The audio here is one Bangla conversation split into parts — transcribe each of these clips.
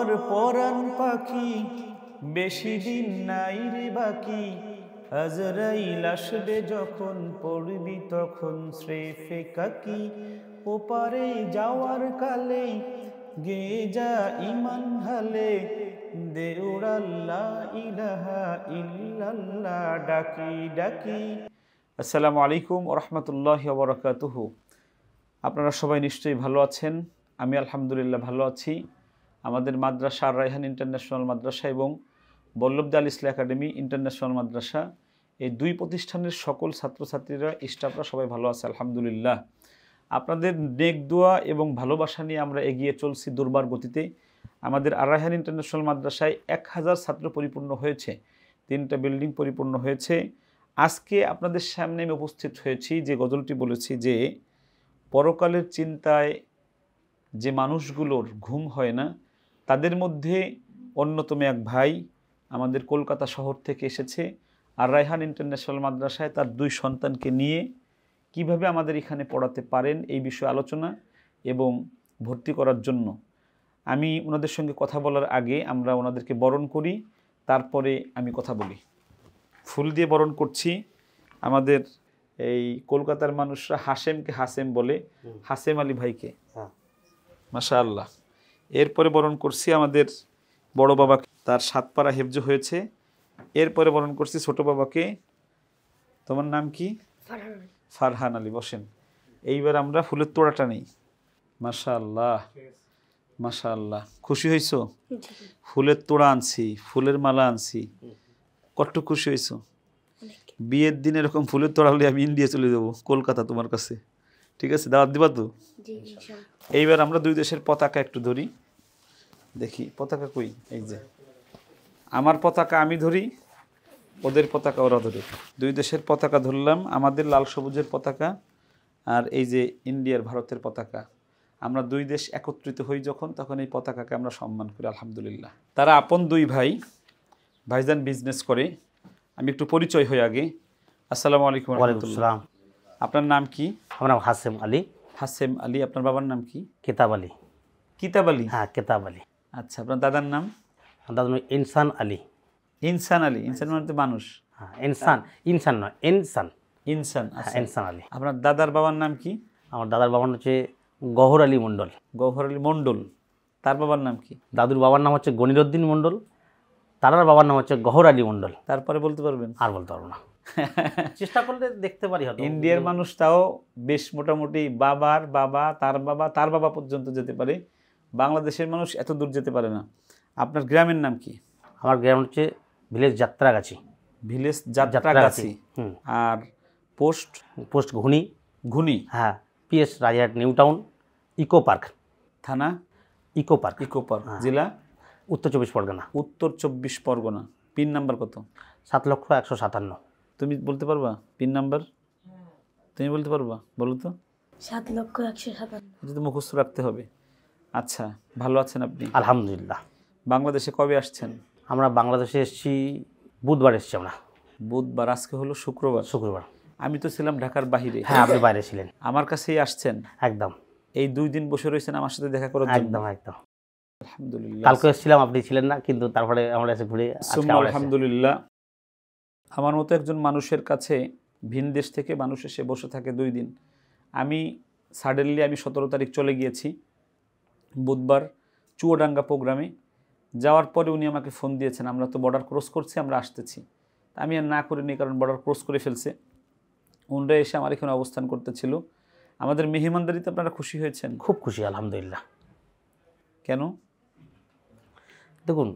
আমার পরাণ পাখি বেশি দিন নাই রে বাকি, আজরাইল আসবে যখন পড়বি তখন স্রেফে কাকি। ওপারে যাওয়ার কালে গে যা ইমান হালে, দেউড়াল্লা ইলাহা ইল্লাল্লাহ ডাকি ডাকি। আসসালামু আলাইকুম ওয়া রাহমাতুল্লাহি ওয়া বারাকাতুহু। আপনারা সবাই নিশ্চয়ই ভালো আছেন। আমি আলহামদুলিল্লাহ ভালো আছি। আমাদের মাদ্রাসা আর রায়হান ইন্টারন্যাশনাল মাদ্রাসা এবং বল্লভদী আল ইসলাহ একাডেমি ইন্টারন্যাশনাল মাদ্রাসা, এই দুই প্রতিষ্ঠানের সকল ছাত্রছাত্রীরা, স্টাফরা সবাই ভালো আছে আলহামদুলিল্লাহ। আপনাদের নেক দোয়া এবং ভালোবাসা নিয়ে আমরা এগিয়ে চলছি দুর্বার গতিতে। আমাদের আর রায়হান ইন্টারন্যাশনাল মাদ্রাসায় 1000 ছাত্র পরিপূর্ণ হয়েছে, 3টা বিল্ডিং পরিপূর্ণ হয়েছে। আজকে আপনাদের সামনে আমি উপস্থিত হয়েছি যে গজলটি বলেছি যে পরকালের চিন্তায় যে মানুষগুলোর ঘুম হয় না, তাদের মধ্যে অন্যতম এক ভাই আমাদের কলকাতা শহর থেকে এসেছে আর রায়হান ইন্টারন্যাশনাল মাদ্রাসায় তার 2 সন্তানকে নিয়ে কিভাবে আমাদের এখানে পড়াতে পারেন এই বিষয়ে আলোচনা এবং ভর্তি করার জন্য। আমি ওনাদের সঙ্গে কথা বলার আগে আমরা ওনাদেরকে বরণ করি, তারপরে আমি কথা বলি। ফুল দিয়ে বরণ করছি আমাদের এই কলকাতার মানুষরা হাসেমকে হাসেম বলে, হাসেম আলী ভাইকে, মাশাআল্লাহ। এরপরে বরণ করছি আমাদের বড় বাবাকে, তার 7 পারা হেফজ হয়েছে। এরপরে বরণ করছি ছোট বাবাকে, তোমার নাম কি? ফারহান আলী। বসেন। এইবার আমরা ফুলের তোড়াটা নেই। মাশাআল্লাহ মাশাআল্লাহ। খুশি হয়েছো? ফুলের তোড়া আনছি, ফুলের মালা আনছি, কত খুশি হয়েছো? বিয়ের দিন এরকম ফুলের তোড়া হলে আমি ইন্ডিয়া চলে যাবো, কলকাতা তোমার কাছে। ঠিক আছে, দাওয়াত দিবা তো? এইবার আমরা দুই দেশের পতাকা একটু ধরি, দেখি পতাকা কই। এই যে আমার পতাকা আমি ধরি, ওদের পতাকা ওরা ধরে। দুই দেশের পতাকা ধরলাম, আমাদের লাল সবুজের পতাকা আর এই যে ইন্ডিয়ার ভারতের পতাকা। আমরা দুই দেশ একত্রিত হই যখন, তখন এই পতাকাকে আমরা সম্মান করি আলহামদুলিল্লাহ। তারা আপন 2 ভাই, ভাইজান বিজনেস করে। আমি একটু পরিচয় হই আগে। আসসালামু আলাইকুম। ওয়ালাইকুম আসসালাম। আপনার নাম কি? আমার নাম হাসেম আলী। হাসেম আলী। আপনার বাবার নাম কি? কিতাব আলী। কিতাব আলী? হ্যাঁ, কিতাব আলী। আচ্ছা, আপনার দাদার নাম? দাদার নাম ইনসান আলী। ইনসান আলী। ইনসান মানে তো মানুষ। হ্যাঁ, ইনসান, ইনসান নয়, ইনসান। ইনসান। হ্যাঁ, ইনসান আলী। আপনার দাদার বাবার নাম কি? আমার দাদার বাবার নাম হচ্ছে গহর আলী মণ্ডল। গহর আলী মণ্ডল। তার বাবার নাম কি? দাদুর বাবার নাম হচ্ছে গনিরুদ্দিন মণ্ডল, তার বাবার নাম হচ্ছে গহর আলী মণ্ডল। তারপরে বলতে পারবেন? আর বলতে পারবো না, চেষ্টা করলে দেখতে পারি হয়তো। ইন্ডিয়ার মানুষ তাও বেশ মোটামুটি বাবার বাবা, তার বাবা, তার বাবা পর্যন্ত যেতে পারে। বাংলাদেশের মানুষ এত দূর যেতে পারে না। আপনার গ্রামের নাম কি? আমার গ্রাম হচ্ছে ভিলেজ যাত্রাগাছি। ভিলেজ যাত্রাগাছি। আর পোস্ট? পোস্ট ঘুনি। ঘুনি। হ্যাঁ, PS Rajarhat new town, eco park থানা? Eco park. Eco park. জেলা? উত্তর 24 পরগনা। উত্তর 24 পরগনা। পিন নাম্বার কত? 7,157,000। তুমি বলতে পারবা পিন নাম্বার? তুমি বলতে পারবা? বলো তো। 7,157,000। এটা তো মুখস্থ রাখতে হবে। আচ্ছা, ভালো আছেন আপনি? আলহামদুলিল্লাহ। বাংলাদেশে কবে আসছেন? আমরা বাংলাদেশে এসেছি বুধবার এসেছি আমরা। বুধবার। আজকে হলো শুক্রবার। শুক্রবার। আমি তো ছিলাম ঢাকার বাহিরে। হ্যাঁ, আপনি বাইরে ছিলেন। আমার কাছেই আসছেন? একদম। এই 2 দিন বসে রয়েছেন আমার সাথে দেখা করার জন্য? একদম একদম। আলহামদুলিল্লাহ। কালকে এসেছিলাম, আপনি ছিলেন না, কিন্তু তারপরে আমরা এসে ঘুরে আলহামদুলিল্লাহ। আমার মতো একজন মানুষের কাছে ভিন দেশ থেকে মানুষ এসে বসে থাকে 2 দিন। আমি সাডেনলি 17 তারিখ চলে গিয়েছি বুধবার চুয়াডাঙ্গা প্রোগ্রামে। যাওয়ার পরে উনি আমাকে ফোন দিয়েছেন, আমরা তো বর্ডার ক্রস করছি, আমরা আসতেছি। আমি আর না করিনি, কারণ বর্ডার ক্রস করে ফেলছে। উনরা এসে আমার এখানে অবস্থান করতেছিল। আমাদের মেহমানদারিতে আপনারা খুশি হয়েছেন? খুব খুশি আলহামদুলিল্লাহ। কেন? দেখুন,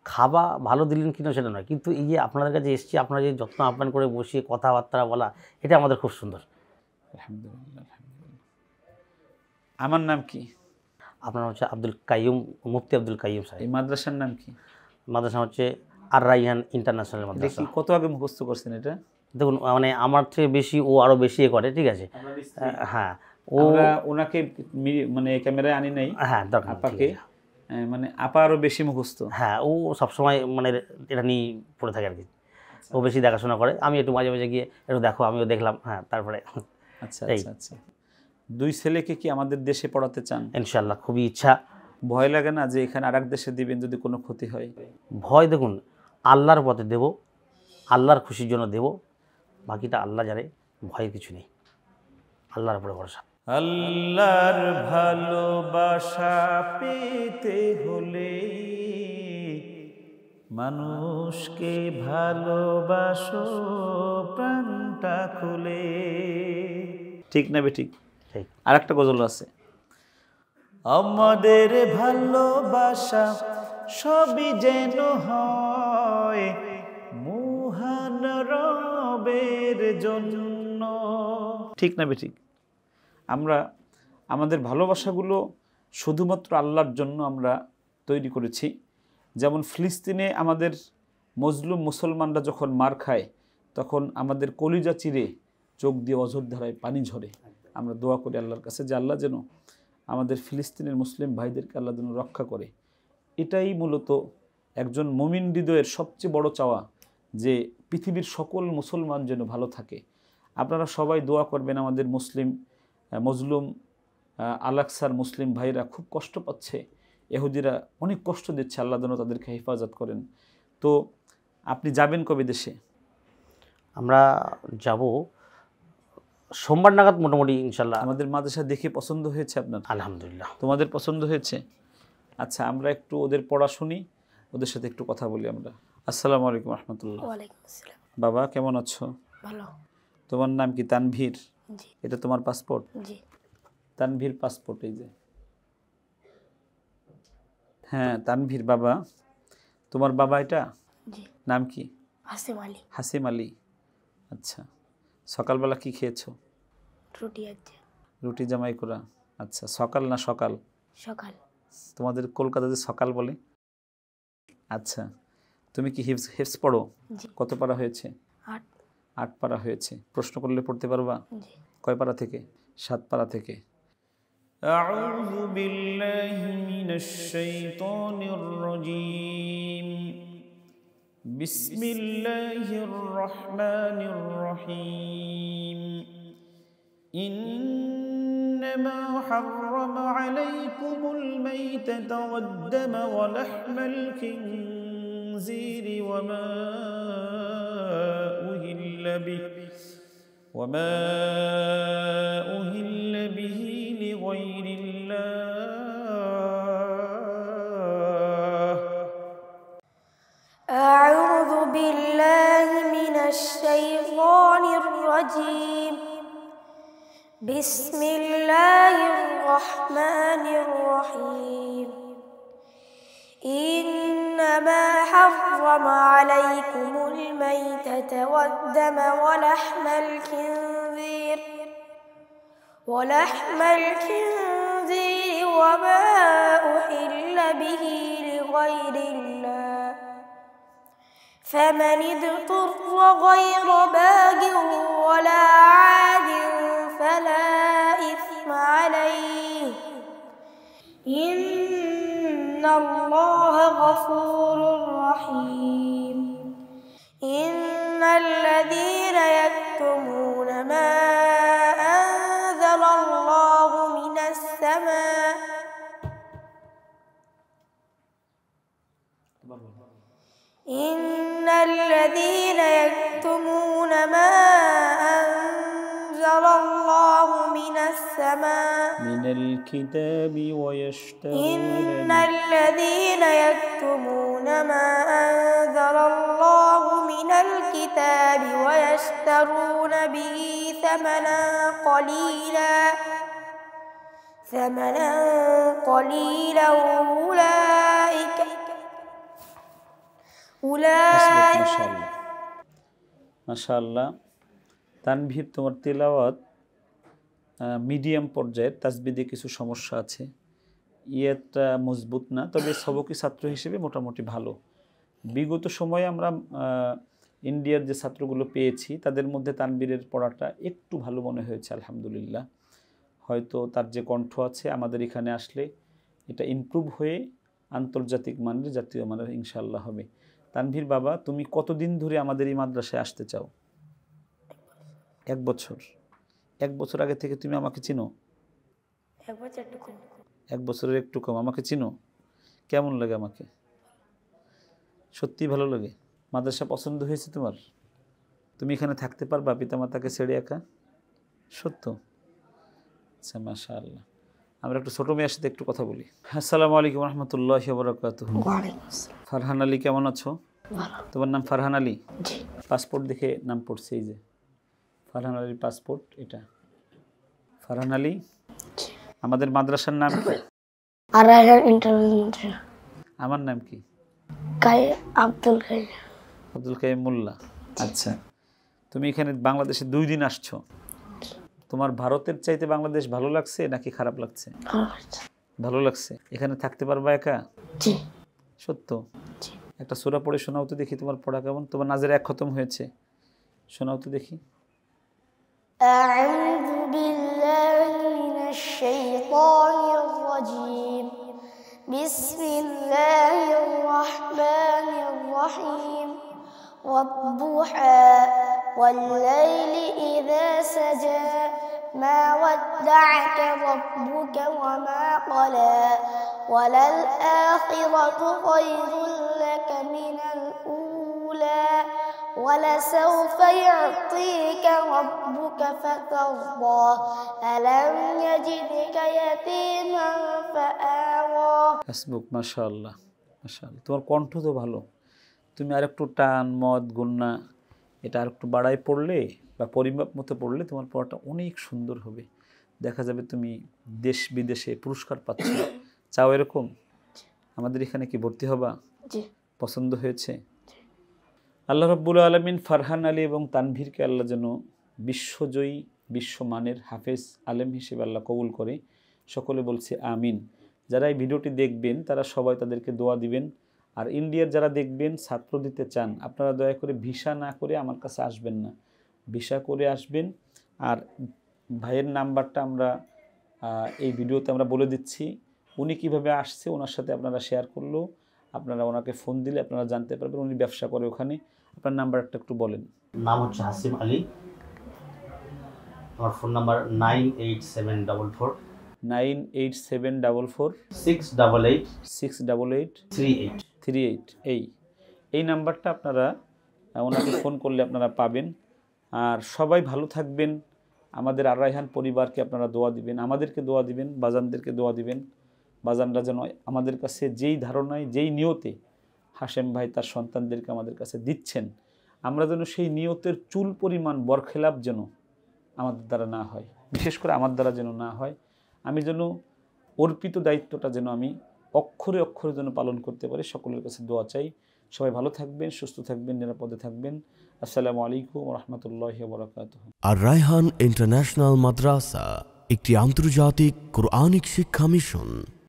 খাওয়া ভালো দিলেন কিনা সেটা নয়, কিন্তু এই যে আপনাদের কাছে এসেছি, আপনারা যে যত্ন আপ্যায়ন করে বসিয়ে কথাবার্তা বলা, এটা আমাদের খুব সুন্দর। আলহামদুলিল্লাহ। আমার নাম কি? আপনার হচ্ছে আব্দুল কাইয়ুম, মুফতি আব্দুল কাইয়ুম সাহেব। এই মাদ্রাসার নাম কি? মাদ্রাসা হচ্ছে আর রায়হান ইন্টারন্যাশনাল মাদ্রাসা। কত আগে মুখস্থ করছেন এটা? দেখুন, মানে আমার চেয়ে বেশি ও আরও বেশি করে, ঠিক আছে। হ্যাঁ, ওনাকে মানে ক্যামেরায় আনি নাই। হ্যাঁ, দরকার আপাকে, মানে আপা আরও বেশি মুখস্থ। হ্যাঁ, ও সবসময় মানে এটা নিয়ে পড়ে থাকে আর কি। ও বেশি দেখাশোনা করে, আমি একটু মাঝে মাঝে গিয়ে একটু দেখো, আমিও দেখলাম। হ্যাঁ, তারপরে আচ্ছা আচ্ছা আচ্ছা। 2 ছেলেকে কি আমাদের দেশে পড়াতে চান? ইনশাআল্লাহ, খুবই ইচ্ছা। ভয় লাগে না যে এখানে আরেক দেশে দিবেন যদি কোনো ক্ষতি হয়? ভয় দেখুন, আল্লাহর পথে দেব, আল্লাহর খুশির জন্য দেব, বাকিটা আল্লাহ জানে, ভয়ের কিছু নেই, আল্লাহর উপরে ভরসা। আল্লাহর ভালোবাসা পেতে হলে মানুষকে ভালোবাসো প্রাণটা খুলে। ঠিক না বেঠিক? ঠিক। আর একটা গজল আছে, আমাদের ভালোবাসা সবই যেন হয় মহান রবের জন্য। ঠিক না বেঠিক? আমরা আমাদের ভালোবাসাগুলো শুধুমাত্র আল্লাহর জন্য আমরা তৈরি করেছি। যেমন ফিলিস্তিনে আমাদের মজলুম মুসলমানরা যখন মার খায় তখন আমাদের কলিজা চিরে চোখ দিয়ে অঝর ধারায় পানি ঝরে। আমরা দোয়া করি আল্লাহর কাছে যে আল্লাহ যেন আমাদের ফিলিস্তিনের মুসলিম ভাইদেরকে আল্লাহ যেন রক্ষা করে। এটাই মূলত একজন মুমিন হৃদয়ের সবচেয়ে বড় চাওয়া, যে পৃথিবীর সকল মুসলমান যেন ভালো থাকে। আপনারা সবাই দোয়া করবেন, আমাদের মুসলিম মজলুম আল-আকসার মুসলিম ভাইরা খুব কষ্ট পাচ্ছে, ইহুদিরা অনেক কষ্ট দিচ্ছে, আল্লাহ যেন তাদেরকে হেফাজত করেন। তো আপনি যাবেন কবে দেশে? আমরা যাব সোমবার নাগাদ মোটামুটি ইনশাল্লাহ। আমাদের মাদ্রাসা দেখে পছন্দ হয়েছে আপনার? আলহামদুলিল্লাহ। তোমাদের পছন্দ হয়েছে? আচ্ছা, আমরা একটু ওদের পড়া শুনি, ওদের সাথে একটু কথা বলি আমরা। আসসালামু আলাইকুম রহমতুল্লাহ। ওয়ালাইকুম আসসালাম। বাবা কেমন আছো? ভালো। তোমার নাম কি? তানভীর? জি। এটা তোমার পাসপোর্ট? জি। তানভীর পাসপোর্ট এই যে। হ্যাঁ তানভীর বাবা, তোমার বাবা এটা? জি। নাম কি? হাসিম আলী। হাসিম আলী। আচ্ছা, সকালবেলা কি খেয়েছো? রুটি আছে। রুটি জামাই করা। আচ্ছা, সকাল না সকাল? সকাল। তোমাদের কলকাতাতে সকাল বলে। আচ্ছা, তুমি কি হিফজ পড়ো? জি। কত পারা হয়েছে? 8। 8 পারা হয়েছে। প্রশ্ন করলে পড়তে পারবা? জি। কয় পারা থেকে? 7 পারা থেকে। আউযু বিল্লাহি মিনাশ শাইতানির রাজীম। বিসমিল্লাহির রহমানির রহিম। إنما حرم عليكم الميتة والدم ولحم الخنزير وما أهل به لغير الله. أعوذ بالله من الشيطان الرجيم. بسم الله الرحمن الرحيم. إنما حرم عليكم الميتة والدم ولحم الخنزير وما أحل به لغير الله، فمن اضطر غير باغ ولا عاد فلا إثم عليه، إن الله غفور رحيم. إن الذين يكتمون ما أنزل الله من السماء إن الذين يكتمون ما أنزل الله من السماء من الكتاب إن الذين يكتمون ما أنزل الله من الكتاب ويشترون به ثمنا قليلا أولئك মাশাআল্লাহ। তানভীর, তোমার তেলাওয়াত মিডিয়াম পর্যায়ের, তাসবিদে কিছু সমস্যা আছে, ইয়েটা মজবুত না, তবে সবকি ছাত্র হিসেবে মোটামুটি ভালো। বিগত সময়ে আমরা ইন্ডিয়ার যে ছাত্রগুলো পেয়েছি তাদের মধ্যে তানভীরের পড়াটা একটু ভালো মনে হয়েছে আলহামদুলিল্লাহ। হয়তো তার যে কণ্ঠ আছে আমাদের এখানে আসলে এটা ইমপ্রুভ হয়ে আন্তর্জাতিক মানের, জাতীয় মানের ইনশাআল্লাহ হবে। তানভীর বাবা, তুমি কতদিন ধরে আমাদের এই মাদ্রাসায় আসতে চাও? 1 বছর। 1 বছর আগে থেকে তুমি আমাকে চিনো? 1 বছর টুকু। 1 বছরের একটু কম। আমাকে চিনো? কেমন লাগে আমাকে? সত্যিই ভালো লাগে? মাদ্রাসা পছন্দ হয়েছে তোমার? তুমি এখানে থাকতে পারবা পিতামাতাকে ছেড়ে একা? সত্য? আচ্ছা, মাশাআল্লাহ। আমরা একটু ছোট মেয়ের সাথে একটু কথা বলি। আসসালামু আলাইকুম রহমতুল্লাহি ওয়া বারাকাতুহু। ওয়ালাইকুম আসসালাম। ফারহান আলী কেমন আছো? ভালো। তোমার নাম ফারহান আলী? জি। পাসপোর্ট দেখে নাম পড়ছে, এই যে ফারহান আলীর পাসপোর্ট এটা। ফারহান আলী, আমাদের মাদ্রাসার নাম কি? আর রায়হান ইন্টারন্যাশনাল। আমার নাম কি? আব্দুল কাইম। আব্দুল কাইম মোল্লা। আচ্ছা, তুমি এখানে বাংলাদেশে 2 দিন আসছো। তোমার ভারতের চাইতে বাংলাদেশ ভালো লাগছে নাকি খারাপ লাগছে? ভালো লাগছে। এখানে থাকতে পারবা একা? জি। সত্য? একটা সূরা পড়ে শোনাও তো দেখি, তোমার পড়া কেমন? তোমার নাজের 1 খতম হয়েছে, শোনাও তো দেখি। আউযু বিল্লাহি মিনাশ শাইতানির রাজীম। বিসমিল্লাহির রাহমানির রহিম। ওয়াদ-দুহা ওয়াল-লাইলি ইযা সাজা মা ওয়াদ্দা'আকা রাব্বুকা ওয়া মা ক্বালা ওয়ালাল-আখিরাতু খায়রুল লাকা মিনাল উলা ولسوف يعطيك ربك فترضى ألم يجدك يتيما فآوى। হাসবুক, মাশাআল্লাহ মাশাআল্লাহ। তোমার কণ্ঠ তো ভালো, তুমি আরেকটু টান মদ গুন্না এটা আরেকটু বাড়ায় পড়লে বা পরিমাপ মতো পড়লে তোমার পড়াটা অনেক সুন্দর হবে। দেখা যাবে তুমি দেশ বিদেশে পুরস্কার পাচ্ছ। চাও এরকম? আমাদের এখানে কি ভর্তি হবা? জি। পছন্দ হয়েছে? আল্লাহ রাব্বুল আলামিন ফারহান আলী এবং তানভীরকে আল্লাহ যেন বিশ্বজয়ী বিশ্বমানের হাফেজ আলেম হিসেবে আল্লাহ কবুল করে। সকলে বলছে আমিন। যারা এই ভিডিওটি দেখবেন তারা সবাই তাদেরকে দোয়া দিবেন। আর ইন্ডিয়ার যারা দেখবেন ছাত্র দিতে চান, আপনারা দয়া করে ভিসা না করে আমার কাছে আসবেন না, ভিসা করে আসবেন। আর ভাইয়ের নাম্বারটা আমরা এই ভিডিওতে আমরা বলে দিচ্ছি। উনি কিভাবে আসছে ওনার সাথে আপনারা শেয়ার করলেও আপনারা ওনাকে ফোন দিলে আপনারা জানতে পারবেন উনি ব্যবসা করে ওখানে। আপনার নাম্বারটা একটু বলেন। নাম হচ্ছে হাসিম আলী, আমার ফোন নাম্বার 98744 98744 688 688 38। 38। এই নাম্বারটা আপনারা ওনাকে ফোন করলে আপনারা পাবেন। আর সবাই ভালো থাকবেন। আমাদের আর রায়হান পরিবারকে আপনারা দোয়া দিবেন, আমাদেরকে দোয়া দিবেন, বাজানদেরকে দোয়া দিবেন। বাজানরা যেন আমাদের কাছে যেই ধারণায় যেই নিয়তে হাশেম ভাই তার সন্তানদেরকে আমাদের কাছে দিচ্ছেন, আমরা যেন সেই নিয়তের চুল পরিমাণ বরখেলাপ যেন আমাদের দ্বারা না হয়, বিশেষ করে আমার দ্বারা যেন না হয়। আমি যেন অর্পিত দায়িত্বটা যেন আমি অক্ষরে অক্ষরে যেন পালন করতে পারি। সকলের কাছে দোয়া চাই। সবাই ভালো থাকবেন, সুস্থ থাকবেন, নিরাপদে থাকবেন। আসসালামু আলাইকুম ওয়া রাহমাতুল্লাহি ওয়া বারাকাতুহু। আর রায়হান ইন্টারন্যাশনাল মাদ্রাসা একটি আন্তর্জাতিক কোরআনিক শিক্ষা মিশন।